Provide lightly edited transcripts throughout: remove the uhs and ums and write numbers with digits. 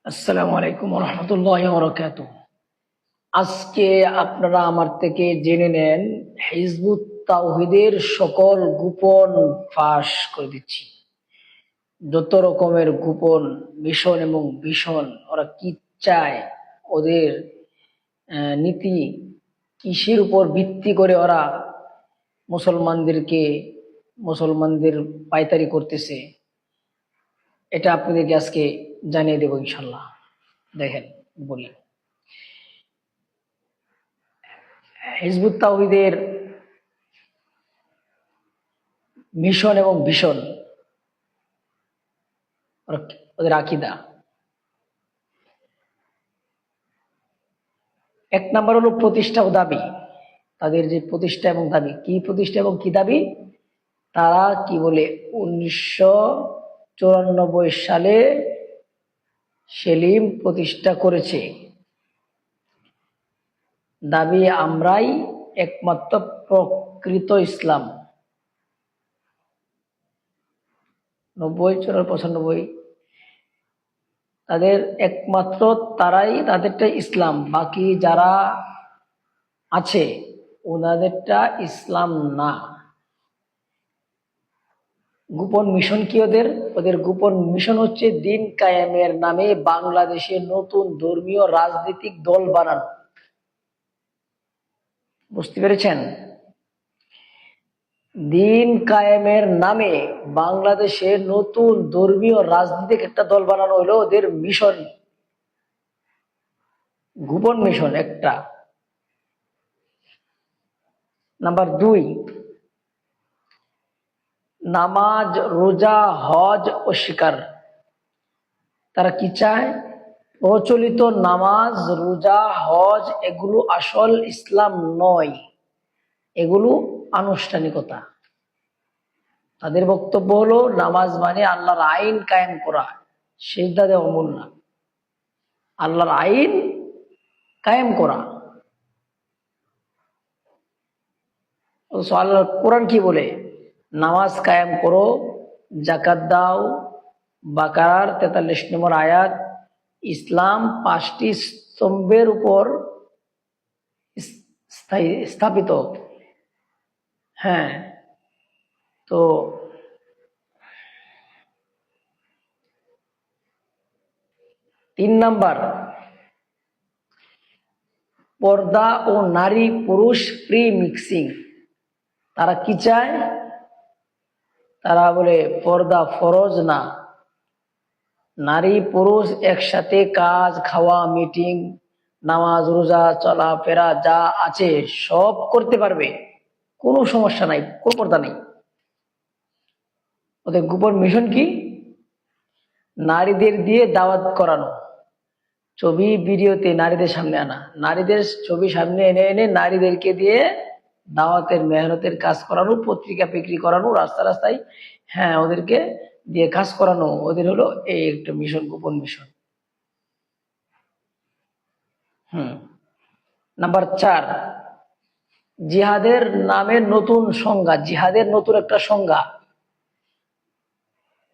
আসসালামু আলাইকুম রহমতুল্লাহ বরকাতুহ। আজকে আপনারা আমার থেকে জেনে নেন হিজবুত তাওহীদের সকল গোপন ফাঁস করে দিচ্ছি। যত রকমের গোপন মিশন এবং ভীষণ, ওরা কি চায়, ওদের নীতি কিসের উপর ভিত্তি করে ওরা মুসলমানদের পায়তারি করতেছে, এটা আপনাদেরকে আজকে জানিয়ে দেবো ইনশাল্লাহ। দেখেন, বলি, হিজবুত তাওহীদের মিশন এবং ভীষণ, ওদের আকীদা। এক নাম্বার হলো প্রতিষ্ঠা ও দাবি। তাদের যে প্রতিষ্ঠা এবং দাবি, কি প্রতিষ্ঠা এবং কি দাবি, তারা কি বলে 1994 সালে সেলিম প্রতিষ্ঠা করেছে। দাবি আমরাই একমাত্র প্রকৃত ইসলাম। 90, 94, 95 তাদের একমাত্র তারাই, তাদেরটা ইসলাম, বাকি যারা আছে ওনাদেরটা ইসলাম না। গোপন মিশন কি ওদের? ওদের গোপন মিশন হচ্ছে দিন কায়েমের নামে বাংলাদেশে নতুন ধর্মীয় রাজনৈতিক দল বানানো। বুঝতে পেরেছেন? দিন কায়েমের নামে বাংলাদেশে নতুন ধর্মীয় রাজনৈতিক একটা দল বানানো হলো ওদের মিশন, গোপন মিশন একটা। নাম্বার 2, নামাজ, রোজা, হজ অস্বীকার। তারা কি চায়? প্রচলিত নামাজ, রোজা, হজ এগুলো আসল ইসলাম নয়, এগুলো আনুষ্ঠানিকতা। তাদের বক্তব্য হলো নামাজ মানে আল্লাহর আইন কায়েম করা, সিজদা দেওয়া মূল না, আল্লাহর আইন কায়েম করা। আল্লাহর কোরআন কি বলে? নামাজ কায়েম করো, জাকাত দাও। বাকারার 43 নম্বর আয়াত। ইসলাম 5টি স্তম্ভের উপর স্থাপিত। হ্যাঁ, তো 3 নাম্বার, পর্দা ও নারী পুরুষ ফ্রি মিক্সিং। তারা কি চায়? তারা বলে পর্দা ফরজ না, নারী পুরুষ একসাথে কাজ, খাওয়া, মিটিং, নামাজ, রোজা, চলাফেরা যা আছে সব করতে পারবে, কোনো সমস্যা নাই, কোনো পর্দা নেই। ওদের গোপন মিশন কি? নারীদের দিয়ে দাওয়াত করানো, ছবি ভিডিওতে নারীদের সামনে আনা, নারীদের ছবি সামনে এনে এনে নারীদেরকে দিয়ে দাওয়াতের মেহনতের কাজ করানো, পত্রিকা বিক্রি করানো, রাস্তা রাস্তায়, হ্যাঁ, ওদেরকে দিয়ে কাজ করানো। ওদের হলো এই একটা মিশন, গোপন মিশন। নাম্বার 4, জিহাদের নামে নতুন সংজ্ঞা, জিহাদের নতুন একটা সংজ্ঞা।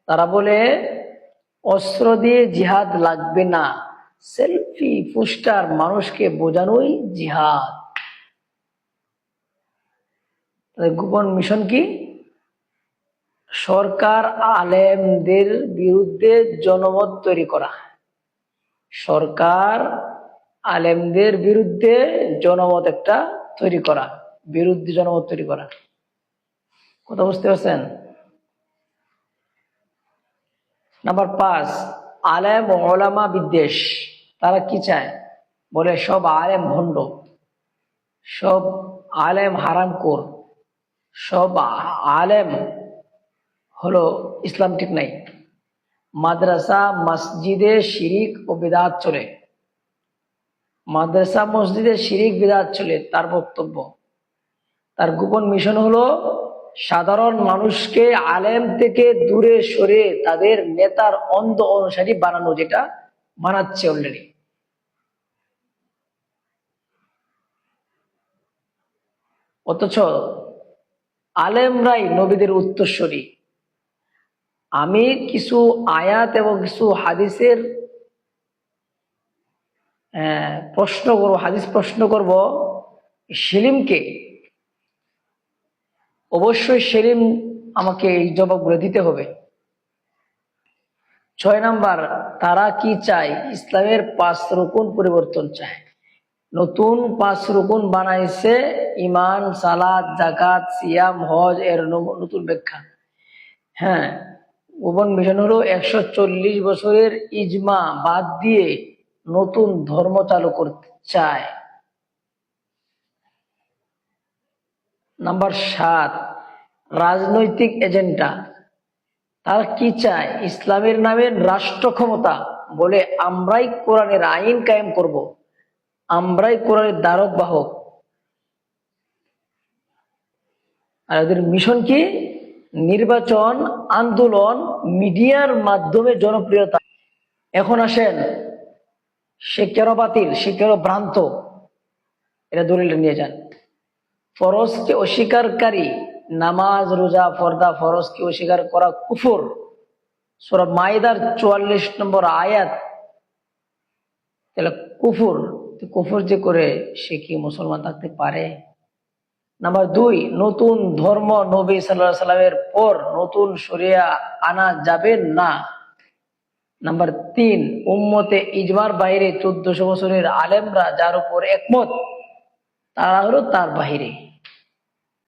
তারা বলে অস্ত্র দিয়ে জিহাদ লাগবে না, সেলফি পোস্টার মানুষকে বোঝানোই জিহাদ। গোপন মিশন কি? সরকার আলেমদের বিরুদ্ধে জনমত তৈরি করা, সরকার আলেমদের বিরুদ্ধে জনমত একটা তৈরি করা, বিরুদ্ধে জনমত তৈরি করা। কথা বুঝতে পারছেন? নাম্বার 5, আলেম ও ওলামা বিদ্বেষ। তারা কি চায়? বলে সব আলেম ভণ্ড, সব আলেম হারামখোর, সব আলেম হলো ইসলাম ঠিক নাই। মাদ্রাসা মসজিদে শিরিক ও বিদআত চলে, মাদ্রাসা মসজিদে শিরিক বিদআত চলে তার বক্তব্য। তার গোপন মিশন হলো সাধারণ মানুষকে আলেম থেকে দূরে সরে তাদের নেতার অন্ধ অনুসারী বানানো, যেটা বানাচ্ছে অলরেডি। অথচ আলেমরাই নবীদের উত্তরসূরি। আমি কিছু আয়াত এবং কিছু হাদিসের প্রশ্ন করব, হাদিস প্রশ্ন করব সেলিমকে। অবশ্যই সেলিম আমাকে এই জবাবগুলো দিতে হবে। 6 নাম্বার, তারা কি চায়? ইসলামের 5 রুকুন পরিবর্তন চায়। নতুন 5 রুকুন বানাইছে, ইমান, সালাত, জাকাত, সিয়াম, হজ, এর নতুন ব্যাখ্যা। হ্যাঁ, গোপন মিশন হলো 140 বছরের ইজমা বাদ দিয়ে নতুন ধর্ম চালু করতে চায়। নাম্বার 7, রাজনৈতিক এজেন্ডা। তারা কি চায়? ইসলামের নামে রাষ্ট্র ক্ষমতা, বলে আমরাই কোরআনের আইন কায়েম করব, আমরাই কোরআনের ধারক বাহক। আর এদের মিশন কি? নির্বাচন, আন্দোলন, মিডিয়ার মাধ্যমে জনপ্রিয়তা। এখন আসেন, সে কেন বাতিল, সে কেন ভ্রান্ত, এটা দলিলটা নিয়ে যান। ফরজকে অস্বীকারী, নামাজ, রোজা, পর্দা, ফরজকে অস্বীকার করা কুফর। সূরা মাইদার 44 নম্বর আয়াত। তাহলে কুফর, কুফর যে করে সে কি মুসলমান থাকতে পারে? নাম্বার 2, নতুন ধর্ম, নবী সাল্লাল্লাহু আলাইহি সাল্লামের পর নতুন শরিয়া আনা যাবে না। নাম্বার 3, উম্মতে ইজমার বাইরে 1400 বছরের আলেমরা যার উপর একমত, তারা হলো তার বাহিরে।